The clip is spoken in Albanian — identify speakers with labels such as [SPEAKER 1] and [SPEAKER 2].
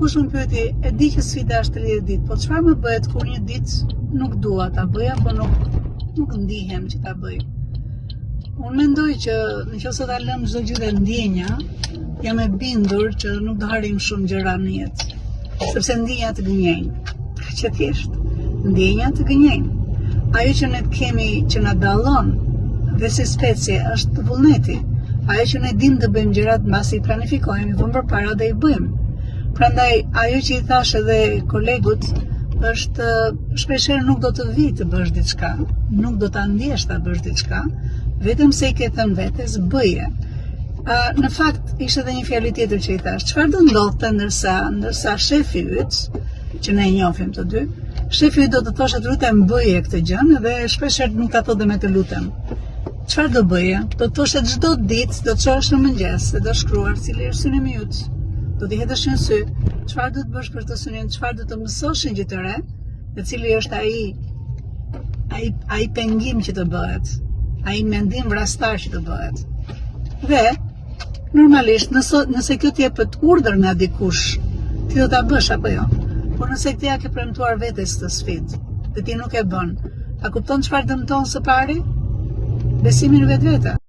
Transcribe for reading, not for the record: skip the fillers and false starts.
[SPEAKER 1] dikush më pyeti, e di që sfida është 30 ditë, po çfarë më bëhet kur një ditë nuk dua ta bëj apo nuk ndihem që ta bëj? Unë mendoj që nëse ta lëm çdo gjë te ndjenja, jam e bindur që nuk do harim shumë gjëra në jetë, sepse ndjenja të gënjejnë. Kaq e thjesht. Ndjenja të gënjejnë. Ajo që ne kemi që na dallon dhe si specie është vullneti. Ajo që ne dim të bëjmë gjërat mbasi i planifikojmë, i vëmë përpara dhe i bëjmë. Prandaj ajo që i thash edhe kolegut është shpeshherë nuk do të vi të bësh diçka, nuk do ta ndjesh ta bësh diçka, vetëm se i ke thënë vetes bëje. Në fakt ishte edhe një fjalë tjetër që i thash, çfarë do ndodhte ndërsa shefi yt, që ne e njohim të dy, shefi yt do të thoshte të lutem bëje këtë gjë dhe shpeshherë nuk ta thotë me të lutem. Çfarë do bëje? Do të thoshte çdo ditë do të çohesh në mëngjes dhe do shkruar cili është synimi yt. Do t'i hedhësh në sy, çfarë do të bësh për të synin, çfarë do të mësosh një gjë të re, dhe cili është ai pengim që të bëhet, ai mendim vrastar që të bëhet. Dhe normalisht nëse kjo t'jepet urdhër nga dikush, ti do ta bësh apo jo? Por nëse ti ja ke premtuar vetes këtë sfidë dhe ti nuk e bën, a kupton çfarë dëmton së pari? Besimin në vetvete.